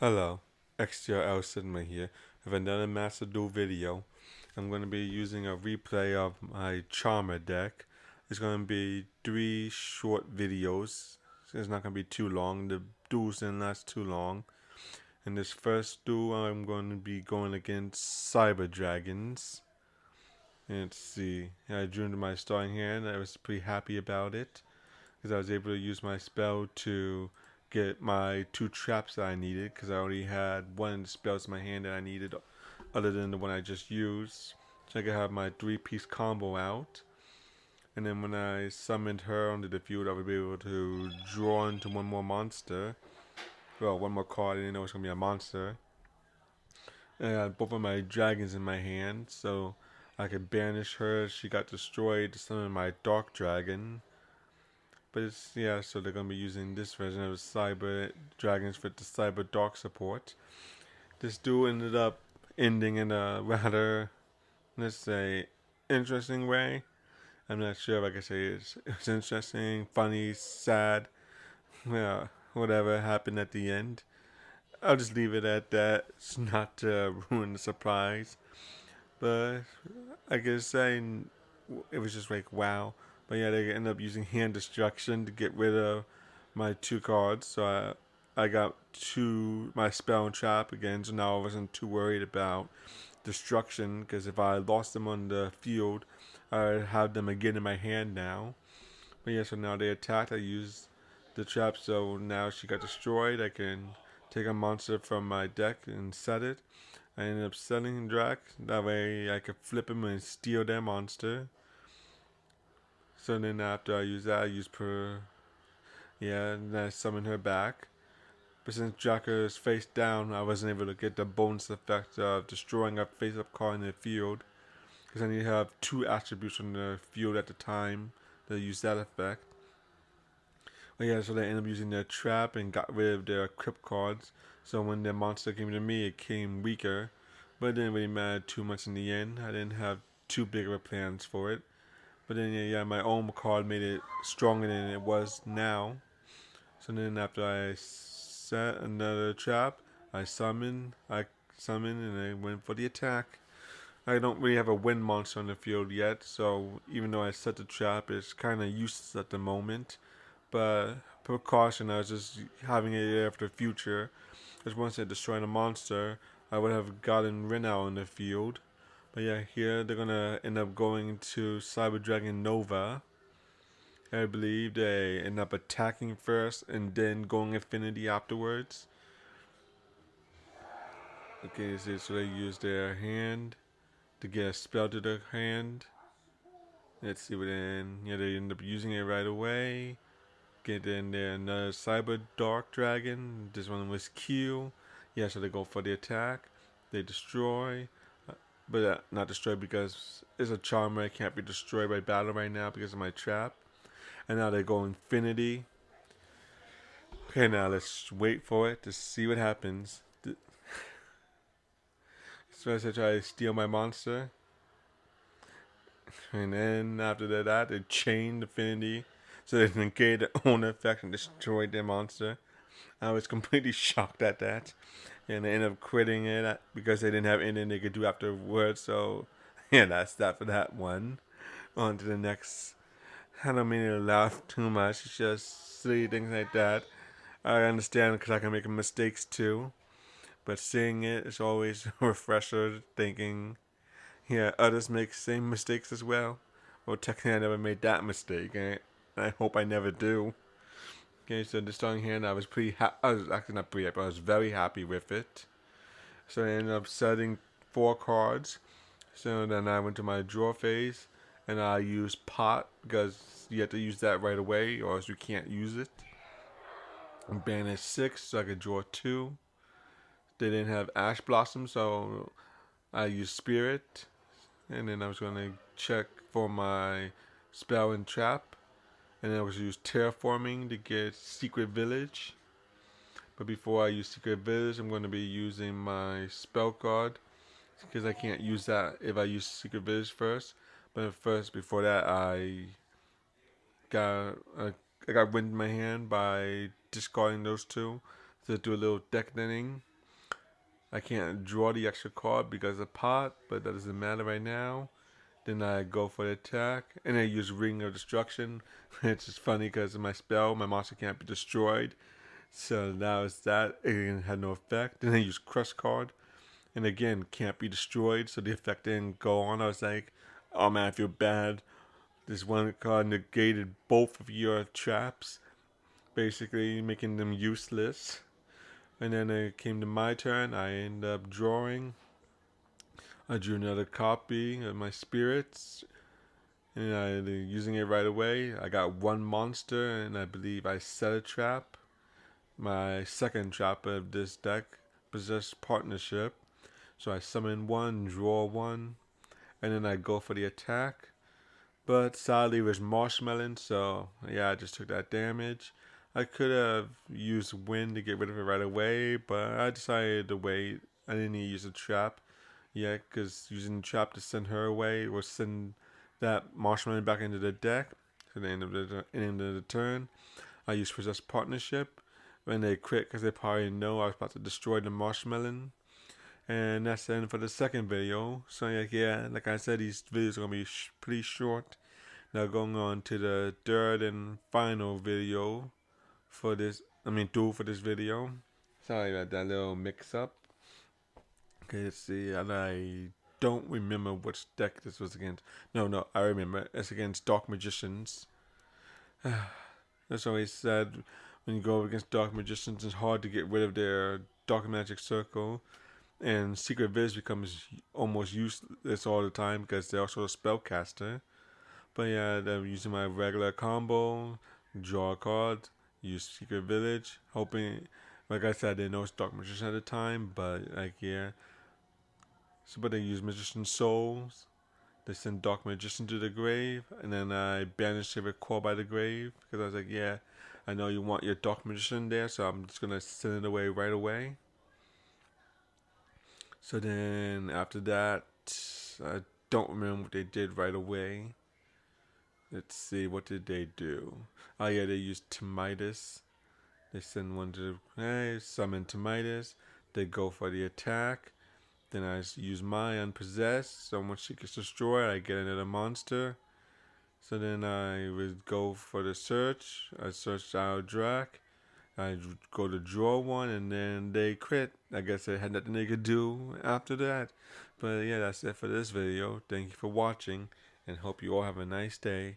Hello, XTRL Cinema here with another Master Duel video. I'm going to be using a replay of my Charmer deck. It's going to be 3 short videos. It's not going to be too long. The duels didn't last too long. In this first duel, I'm going to be going against Cyber Dragons. Let's see. I drew into my starting hand. I was pretty happy about it because I was able to use my spell to get my 2 traps that I needed because I already had one spells in my hand that I needed other than the one I just used. So I could have my 3-piece combo out. And then when I summoned her onto the field, I would be able to draw into one more monster. Well, one more card. I didn't know it was going to be a monster. And I had both of my dragons in my hand, so I could banish her. She got destroyed to summon my dark dragon. But it's, yeah, so they're going to be using this version of Cyber Dragons with the Cyber Dark support. This duel ended up ending in a rather, let's say, interesting way. I'm not sure if I can say it's interesting, funny, sad, yeah, whatever happened at the end. I'll just leave it at that. It's not to ruin the surprise. But I guess saying it was just like wow. But yeah, they ended up using hand destruction to get rid of my 2 cards. So I got my spell and trap again. So now I wasn't too worried about destruction because if I lost them on the field, I'd have them again in my hand now. But yeah, so now they attacked. I used the trap, so now she got destroyed. I can take a monster from my deck and set it. I ended up selling Drac. That way I could flip him and steal their monster. So then after I use that, I use yeah, and I summon her back. But since Draco is face down, I wasn't able to get the bonus effect of destroying a face-up card in the field. Because I need to have 2 attributes on the field at the time to use that effect. But yeah, so they ended up using their trap and got rid of their crypt cards. So when their monster came to me, it came weaker. But it didn't really matter too much in the end. I didn't have too big of a plans for it. But then yeah, my own card made it stronger than it was now. So then after I set another trap, I summoned and I went for the attack. I don't really have a wind monster on the field yet, so even though I set the trap, it's kind of useless at the moment. But precaution, I was just having it there for the future. Because once I destroyed a monster, I would have gotten Renow in the field. But yeah, here they're gonna end up going to Cyber Dragon Nova. I believe they end up attacking first and then going Infinity afterwards. Okay, so they use their hand to get a spell to their hand. Let's see what then. Yeah, they end up using it right away. Get in there another Cyber Dark Dragon. This one was Q. Yeah, so they go for the attack. They destroy. But not destroy because it's a charmer. It can't be destroyed by battle right now because of my trap. And now they go Infinity. Okay, now let's wait for it to see what happens. So I try to steal my monster. And then after that, they chained Infinity. So they negated their own effect and destroyed their monster. I was completely shocked at that. And they ended up quitting it because they didn't have anything they could do afterwards. So, yeah, that's that for that one. On to the next. I don't mean to laugh too much. It's just silly things like that. I understand because I can make mistakes too. But seeing it is always a refresher, thinking, yeah, others make same mistakes as well. Well, technically, I never made that mistake, and I hope I never do. Okay, so the starting hand, I was I was actually not pretty happy, I was very happy with it. So I ended up setting 4 cards. So then I went to my draw phase, and I used pot because you have to use that right away, or else you can't use it. And banished 6, so I could draw 2. They didn't have Ash Blossom, so I used Spirit, and then I was going to check for my spell and trap, and then I was use Terraforming to get Secret Village. But before I use Secret Village, I'm going to be using my spell card because I can't use that if I use Secret Village first. But first, before that, got uh, I got wind in my hand by discarding those 2 to do a little deck thinning. I can't draw the extra card because of pot, but that doesn't matter right now. Then I go for the attack, and I use Ring of Destruction. It's just funny because of my spell, my monster can't be destroyed. So that was that. It had no effect. Then I use Crush card, and again, can't be destroyed, so the effect didn't go on. I was like, oh man, I feel bad. This one card negated both of your traps, basically making them useless. And then it came to my turn. I ended up drawing. I drew another copy of my spirits, and I using it right away. I got one monster, and I believe I set a trap. My second trap of this deck, Possess Partnership. So I summon one, draw one, and then I go for the attack. But sadly, it was Marshmallow, so yeah, I just took that damage. I could have used Wind to get rid of it right away, but I decided to wait. I didn't need to use a trap yet, because using the trap to send her away was send that Marshmallow back into the deck. So the end of the turn, I used Possess Partnership. When they crit, because they probably know I was about to destroy the Marshmallow. And that's the end for the second video. So yeah, like I said, these videos are going to be pretty short. Now going on to the third and final video for this, duel for this video. Sorry about that little mix up. Okay, let's see, and I don't remember which deck this was against. No, I remember. It's against Dark Magicians. That's always said, when you go against Dark Magicians, it's hard to get rid of their Dark Magic Circle. And Secret Viz becomes almost useless all the time because they're also a spellcaster. But yeah, I'm using my regular combo, draw a card, use Secret Village, hoping, like I said, I didn't know it's Dark Magician at the time, but like yeah. So, but they use Magician Souls. They send Dark Magician to the grave, and then I banish it with Call by the Grave because I was like, yeah, I know you want your Dark Magician there, so I'm just gonna send it away right away. So then after that, I don't remember what they did right away. Let's see, what did they do? Oh yeah, they used Timitus. They send one to summon Timitus. They go for the attack. Then I use my Unpossessed. So once she gets destroyed, I get another monster. So then I would go for the search. I searched out Drac. I go to draw one, and then they crit. I guess I had nothing they could do after that. But yeah, that's it for this video. Thank you for watching, and hope you all have a nice day.